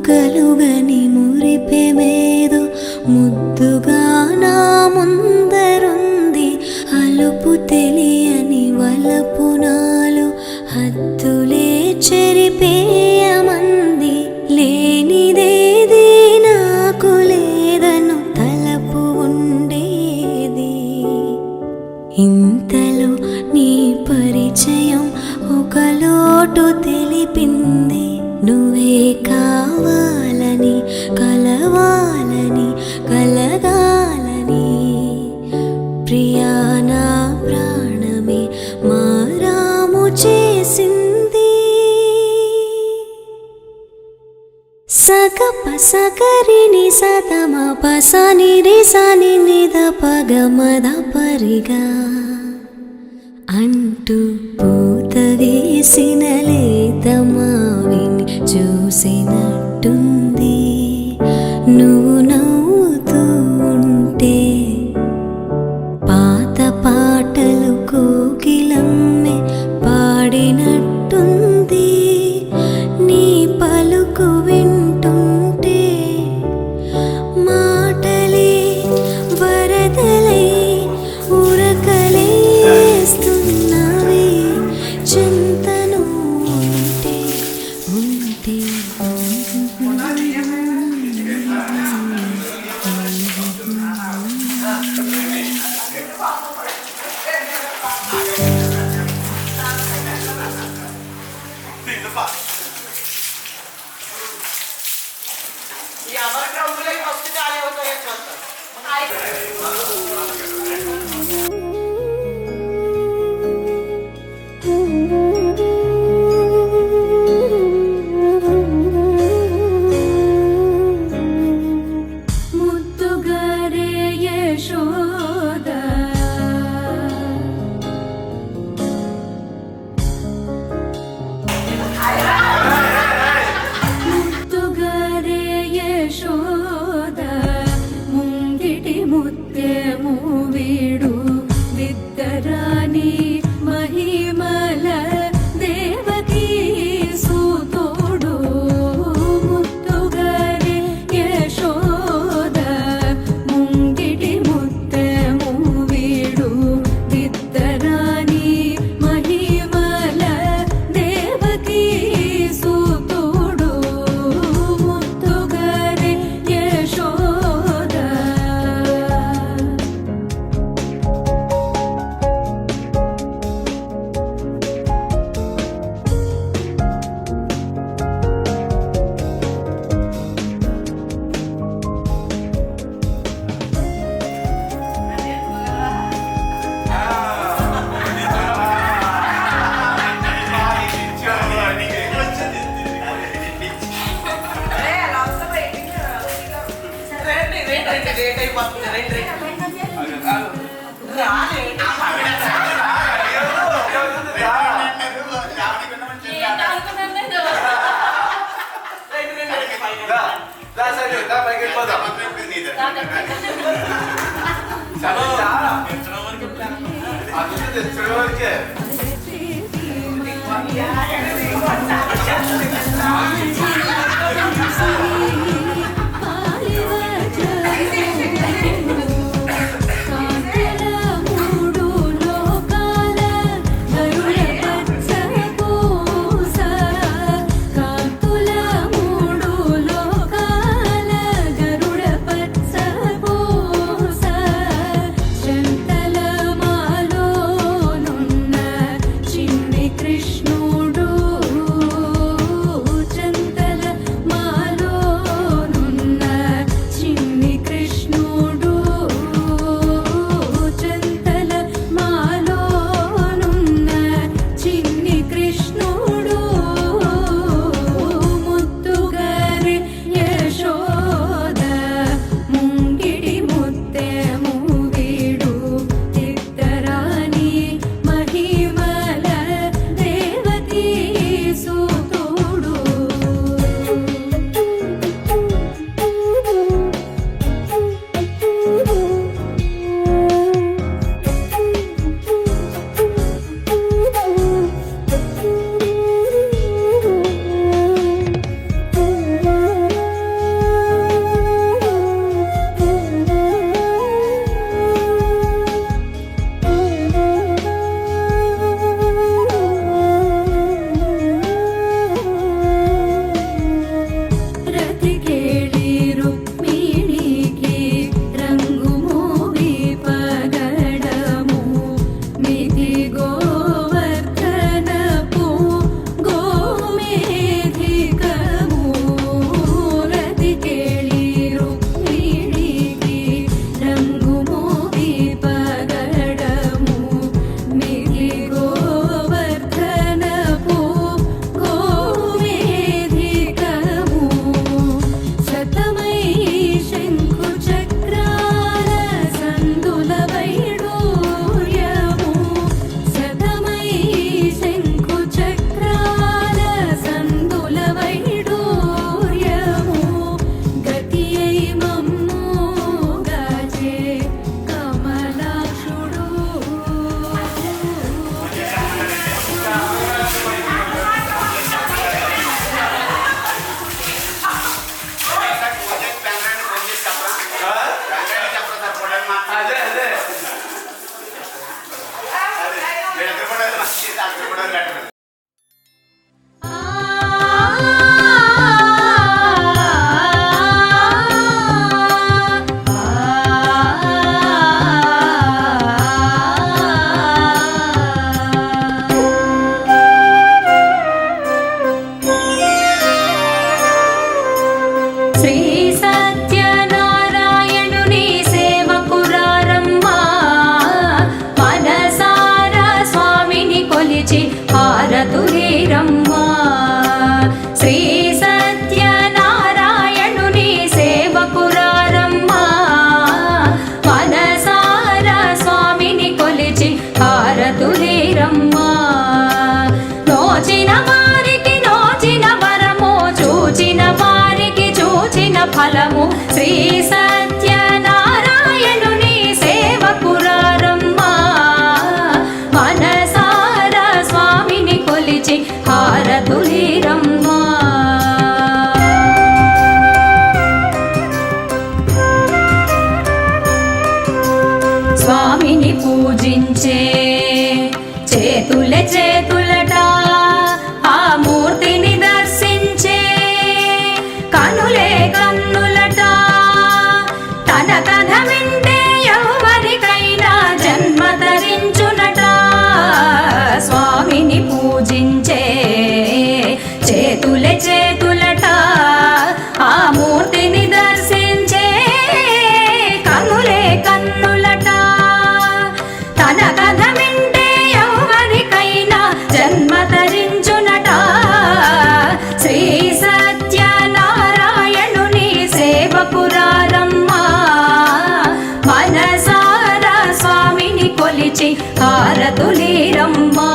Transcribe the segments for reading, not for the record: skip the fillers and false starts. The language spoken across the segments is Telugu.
కలుగని మురిపెమేదో ముద్దుగా నా ముందరుంది. అలుపు తెలియని వలపు నాలో హద్దులే చెరిపేయమంది. లేనిదేది నాకు లేదను తలపు ఉండేది. ఇంతలో నీ పరిచయం ఒక లోటు తెలిపింది. నువ్వే కావాలని కలవాలని కలగాలని ప్రియా నా ప్రాణమే మారాము చేసింది. సగప సగరిని సతమ పసని రిసని నిద పగమద పరిగా అంటూ పూత వేసిన లేత మావిని చూసినట్టుంది. నువ్వు నవ్వుతూ ఉంటే పాత పాటలు కోకిలమ్మే పాడినట్టుంది. నీ పలుకు వింటుంటే మాటలే వరదలై ఉరకలేస్తున్నవి. చింతను ఉంటే ఉంటే ముద్దుగారే యశోద ముద్దుగారే యశోద ముంగిటి ముత్యము వీడు విద్దరాని మహిమల దేవకీ సూతోడు. ముద్దుగారే యశోద ముంగిటి ముత్యము వీడు విద్దరాని మహిమల దేవకీ సూతోడు. ముద్దుగారే యశోద కృష్ణుడు చంతల శ్రీ సత్యనారాయణుని సేవకురారమ్మా మనసారా స్వామిని కొలిచి హారతులీరమ్మా స్వామిని పూజించే చేతులే చేతులట ఆ మూర్తిని దర్శించే కనులే కన్నులట తన కథ వింటే ఎవరికైనా జన్మ ధరించునట స్వామిని పూజించే చేతులే చేతులట ఆ మూర్తిని దర్శించే కనులే కన్నులట తన కథ వింటే ఎవరికైనా జన్మ ధరించునట శ్రీ సత్యనారాయణుని సేవకురారమ్మా మనసారా స్వామిని కొలిచి హారతులీరమ్మా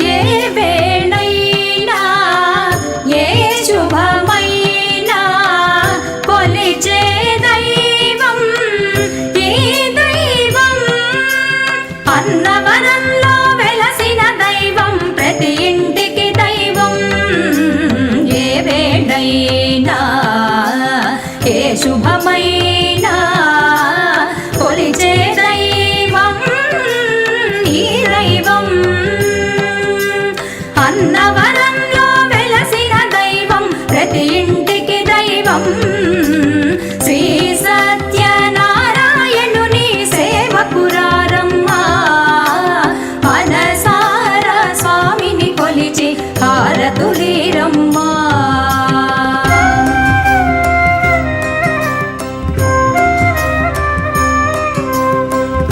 ఏ వేళైనా ఏ శుభమైనా కొలిచే దైవం ఈ దైవం అన్నవరంలో వెలసిన దైవం ప్రతి ఇంటికి దైవం ఏ వేళైనా ఏ శుభమైనా కొలిచే దైవం ఈ దైవం అన్నవరంలో వెలసిన దైవం ప్రతి ఇంటికి దైవం శ్రీ సత్యనారాయణుని సేవకురారమ్మా మనసారా స్వామిని కొలిచి హారతులీరమ్మా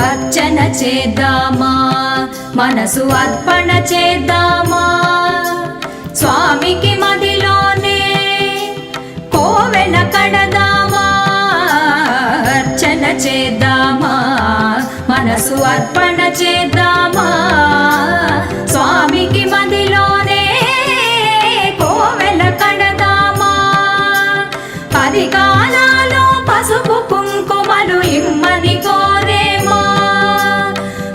అర్చన చేద్దామా మనసు అర్పణ చేద్దామా స్వామికి మదిలోనే కోవెల కడదామా అర్చన చేద్దామా మనసు అర్పణ చేద్దామా స్వామికి మదిలోనే కోవెల కడదామా 10 కాలాలు పసుపు కుంకుమలు ఇమ్మని కోరేమా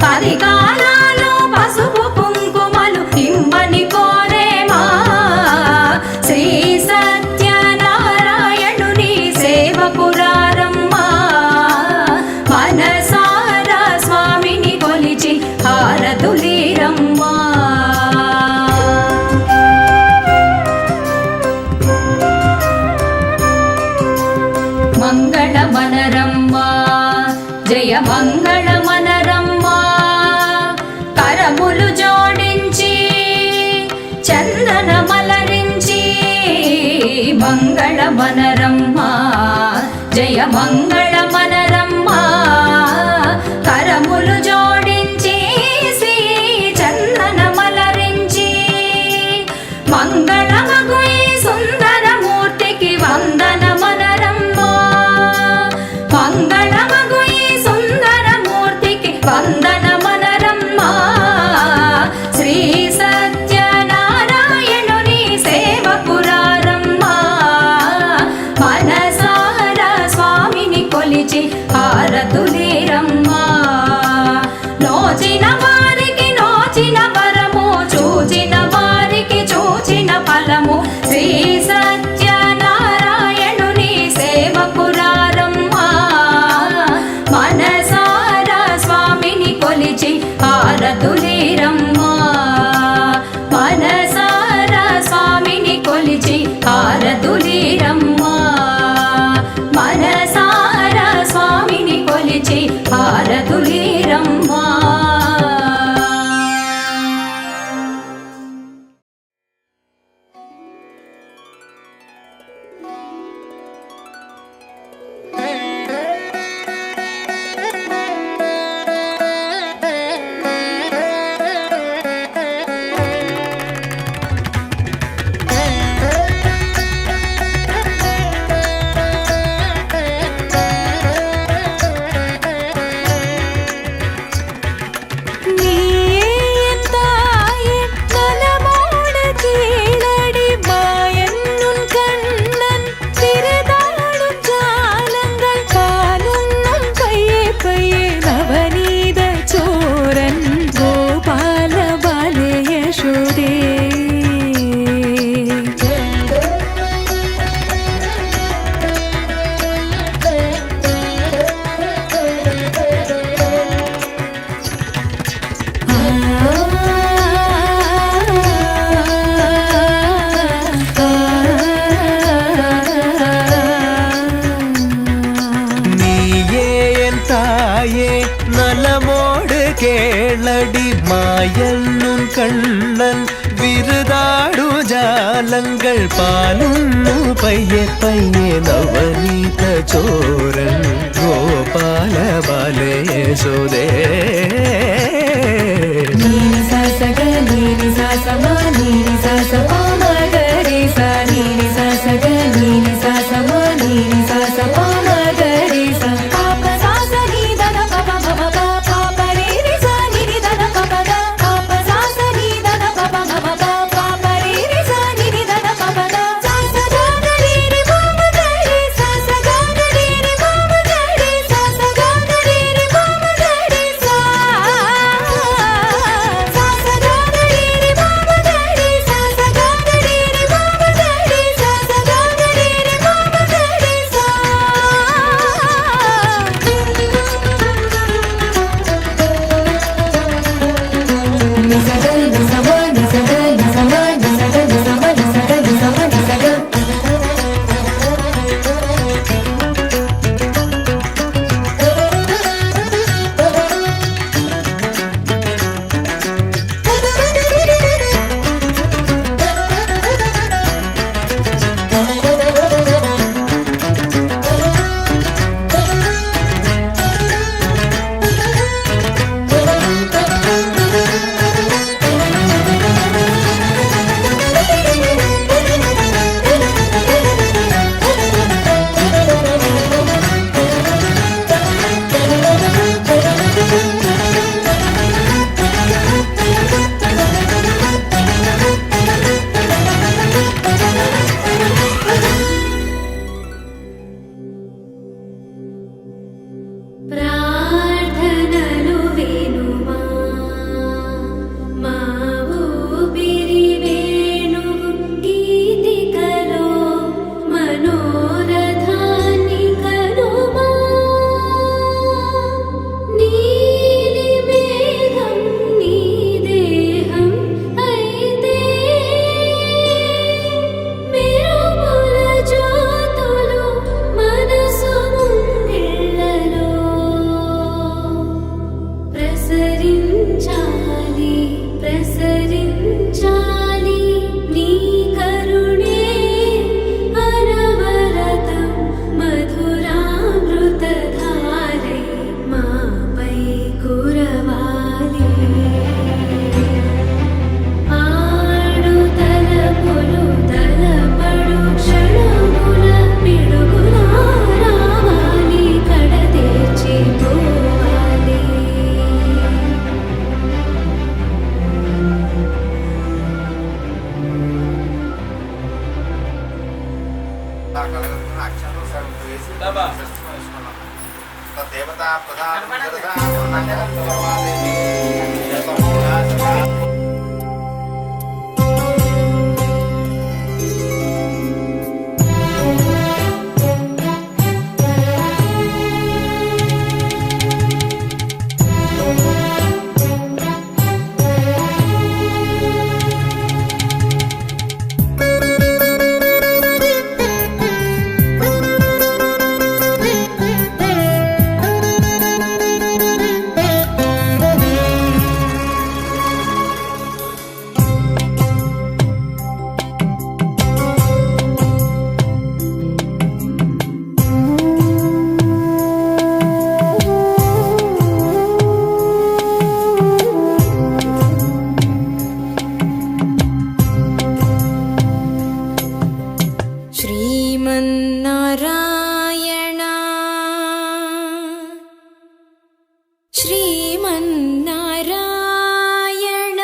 10 కాలాలు పసుపు కుంకుమలు ఇమ్మని కోరేమా శ్రీ సత్యనారాయణుని సేవకురారమ్మా మనసారా స్వామిని కొలిచి హారతులీరమ్మా మంగళమనరమ్మా జయ మంగళమనరమ్మా కరములు జోడించి చందనమలరించి మంగళమనరమ్మా జయ మంగళమనరమ్మా కరములు జోడించి శ్రీ చందనమలరించి మంగళమగు ఈ సుందరమూర్తికి వందనమనరమ్మా మంగళమగు ఈ సుందరమూర్తికి వందనమనరమ్మా శ్రీ సత్యనారాయణుని సేవకురారమ్మా మనసారా స్వామిని కొలిచి హారతులీరమ్మా నోచిన వారికి నోచిన వరము చూచిన వారికి చూచిన ఫలము శ్రీ సత్యనారాయణుని సేవకురారమ్మా మనసారా స్వామిని కొలిచి హారతులీరమ్మా మనసారా స్వామిని కొలిచి హారతులీరమ్మా మనసారా స్వామిని కొలిచి హారతులీరమ్మా தாயே நலமோடு கேளடி மாயன்னும் கண்ணன் விருதாடு ஜாலங்கள் பாலுண்ணு பைய பைய நவநீத சோரன் கோபால பாலே யசோதே నీని సా సగ నీని సా సమా నీని సా సమా మగరి సా నీని సా సగ నీని సా సమా నీని సా సమా మగరి సా పాప సా స ని ద ద ప ప ప ప పాప రి రి సా ని ని ద ద ప ప ద పాప సా స ని ద ద ప ప ప ప పాప రి రి సా ని ని ద ద ప ప ద సా స గ గ రి రి ప మ గ రి సా స గ గ రి రి ప మ గ రి సా స గ గ రి రి ప మ గ రి సా ప్రార్థనలు వినుమా మా ఊపిరి వేణువు గీతికలో మనోరథాన్ని కనుమా నీలి మేఘం నీ దేహం అయితే మెరుపుల జ్యోతులు మనసు ముంగిళ్ళలో ప్రసరించాలి ప్రసరించాలి నీ కరుణే అనవరతం మధురామృతధారై మాపై కురవాలి ఆడు తలపులు తలపడు క్షణముల పిడుగులా రావాలి కడతీర్చి పోవాలి దేవతా ప్రధాన శ్రీమన్నారాయణ శ్రీమన్నారాయణ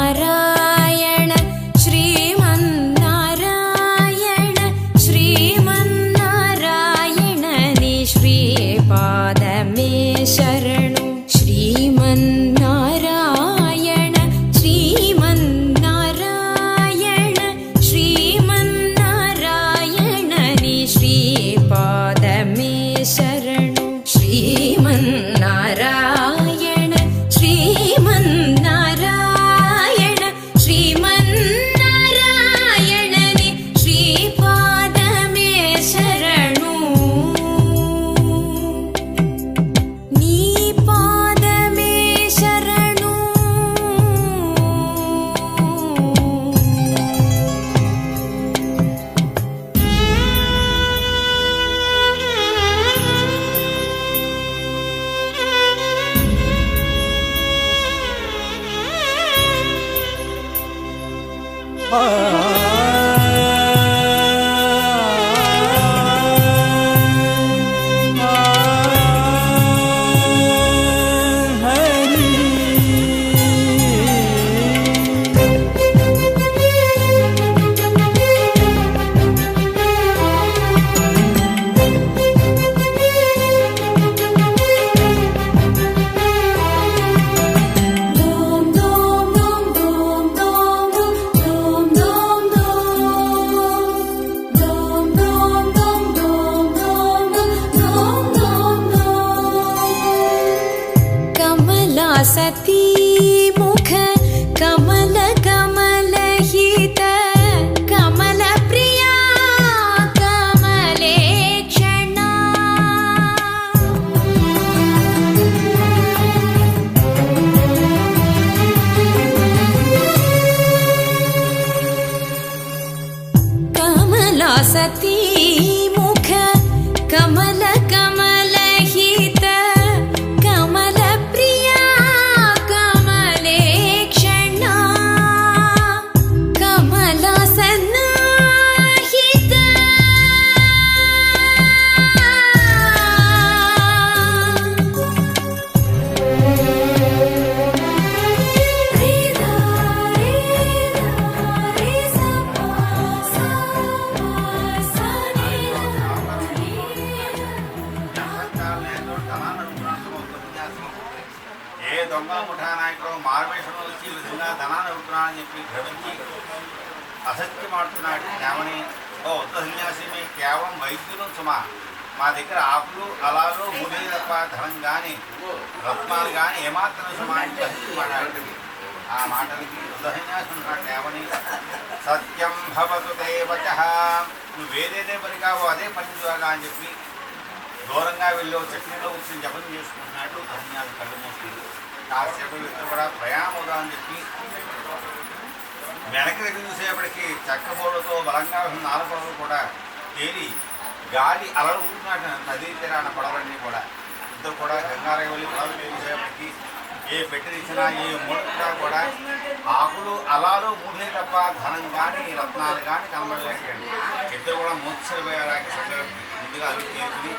శ్రీమన్నారాయణ శ్రీమన్నారాయణ శ్రీమన్నారాయణ నీ శ్రీపాదమే శరణు శ్రీమన్నారాయణ శ్రీమన్నారాయణ శ్రీమన్నారాయణ నీ శ్రీపాదమే శరణు मुख कमल कमलहित कमलप्रिया कमलेक्षणा कमलासती मुख कमल कमलहित कमलप्रिया कमलेक्षणा कमलासन्नाहित ఏ దొంగ ముఠా నాయకుడు మారువేషంలో వచ్చి ఈ విధంగా ధనాన్ని అడుగుతున్నానని చెప్పి భ్రమించి అసత్యం ఆడుతున్నాడు జ్ఞామని ఓ ఉత్త సన్యాసి మీ కేవలం వైద్యులు సుమా మా దగ్గర ఆకులు అలాలు ముడి తప్ప ధనం కానీ రత్నాలు కానీ ఏమాత్రం సుమా అంటే అసత్యం మాట్లాడు ఆ మాటలకి ఉత్త సన్యాసి ఉన్నాడు జ్ఞామని సత్యం భవతు దేవచ నువ్వేదైతే పని కావో అదే పని ద్వారా అని చెప్పి దూరంగా వెళ్ళి చట్నీలో కూర్చొని జపం చేసుకుంటున్నట్టు సన్యాసి కళ్ళు మూసి కాసేపు ఇద్దరు కూడా ప్రయాణం అని చెప్పి వెనక్కి దగ్గర చూసేపటికి చెక్కబోడుతో బలంగా ఉన్న నాలుగు కూడా తేలి గాలి అలలు ఊరుకున్నట్టు నదీ తీరాన పడవలన్నీ కూడా ఇద్దరు కూడా గంగారయ్య వెళ్ళి పడవలు చూసేపటికి ఏ పెట్టినిచ్చినా ఏ మూడుగా కూడా ఆకులు అలాలు మూడే తప్ప ధనం కానీ రత్నాలు కానీ కనబడలేకండి ఇద్దరు కూడా మూర్చపోయేలాగా ముందుగా అవి తీసుకుని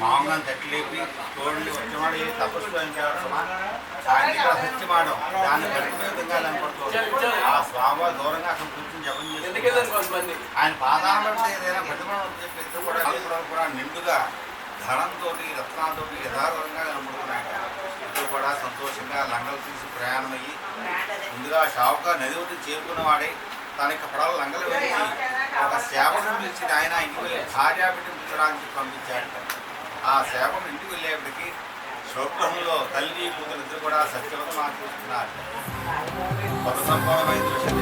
మామూలుగా తట్టి లేపి చూడండి వచ్చినవాడు ఏ తపస్సు అని ఆయన దగ్గర సత్యమాడం దాన్ని గడిపే విధంగా కనపడుతుంది ఆ స్వామి దూరంగా అక్కడ కూర్చొని జపం చేస్తుంది ఆయన పాదాల ఏదైనా ప్రతిమను చెప్పి ఇద్దరు కూడా కూడా నిండుగా ధనంతో రత్నాలతో యథార్థంగా కనబడుతున్నాయి ఇద్దరు కూడా సంతోషంగా లంగలు తీసి ప్రయాణమయ్యి ముందుగా షావుగా నది ఒడ్డు చేరుకున్నవాడే తన యొక్క పడవలు లంగలు వేసి ఒక సేవకుని పిలిచి ఆయన ఇంటికి వెళ్ళి భార్యాబిడ్డ పిలిచడానికి పంపించాడు ఆ సేవకుని ఇంటికి వెళ్ళేప్పటికీ స్వగృహంలో తల్లి కూతురు ఇద్దరు కూడా సత్యవతం చూస్తున్నారు కొత్త సంపూర్ణమైన దృశ్యం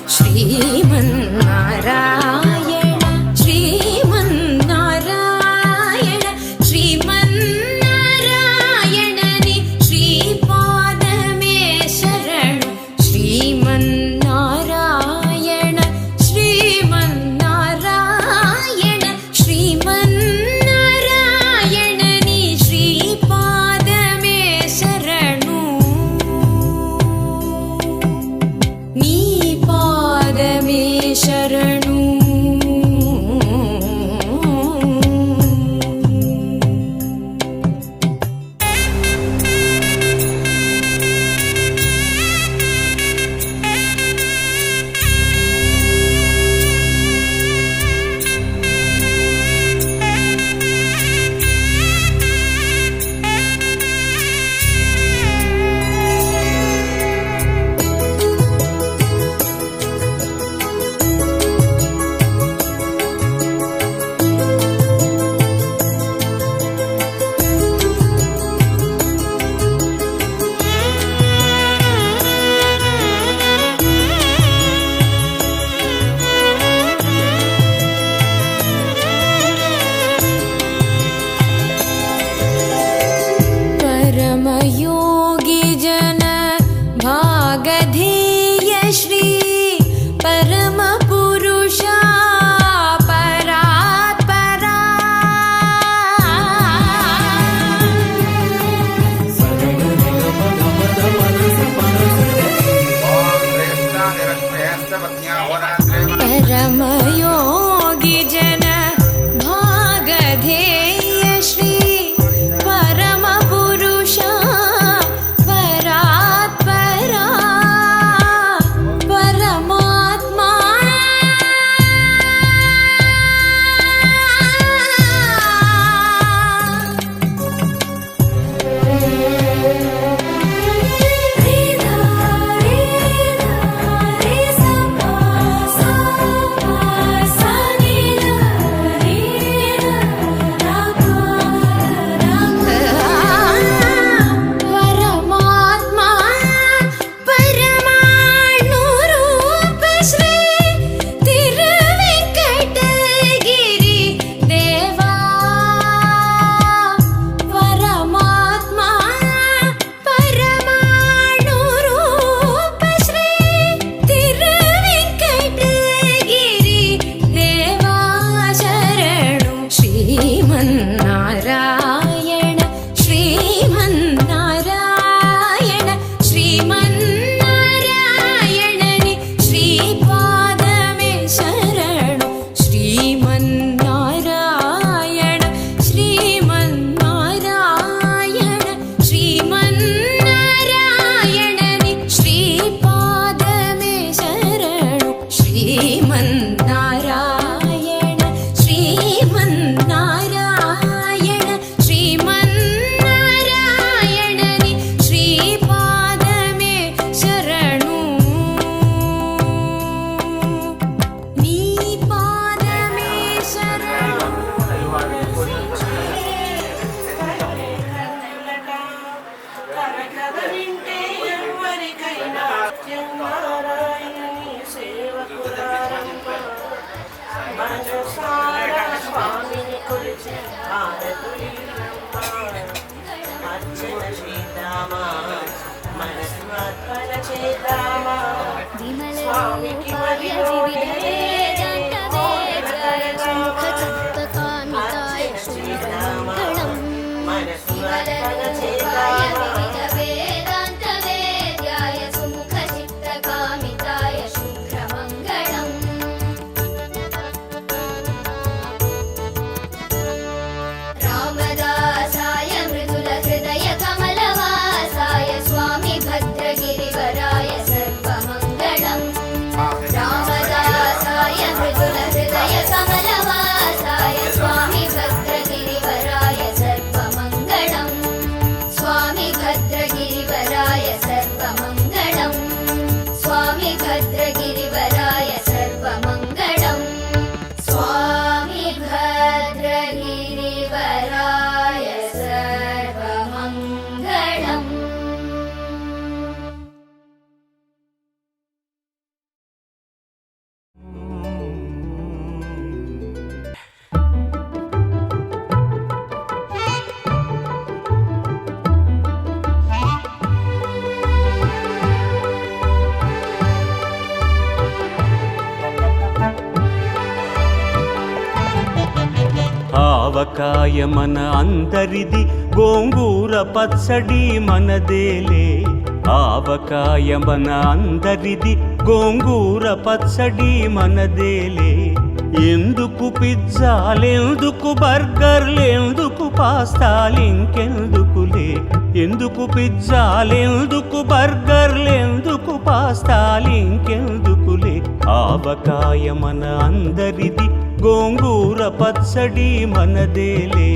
श्री అర్చన చేద్దామా మనసు అర్పణ చేద్దామా స్వామికి మనసు అర్పణ చేద్దామా రామదాసాయ మృదుల హృదయ కమలవాసాయ స్వామి భద్రగిరివరాయ సర్వమంగళం రామదాసాయ మృదుల హృదయ కమలవాసాయ స్వామి భద్రగిరివరాయ సర్వమంగళం స్వామి భద్రగిరివరాయ సర్వమంగళం స్వామి భద్రగిరివరాయ సర్వమంగళం స్వామి భద్రగిరివరాయ సర్వమంగళం ఆవకాయ మన అందరిది గోంగూర పచ్చడి మనదేలే ఆవకాయ మన అందరిది గోంగూర పచ్చడి మనదేలే ఎందుకు పిజ్జాలెందుకు బర్గర్లెందుకు పాస్తాలింకెందుకులే ఎందుకు పిజ్జాలెందుకు బర్గర్లెందుకు పాస్తాలింకెందుకులే ఆవకాయ మన అందరిది గోంగూర పచ్చడి మనదేలే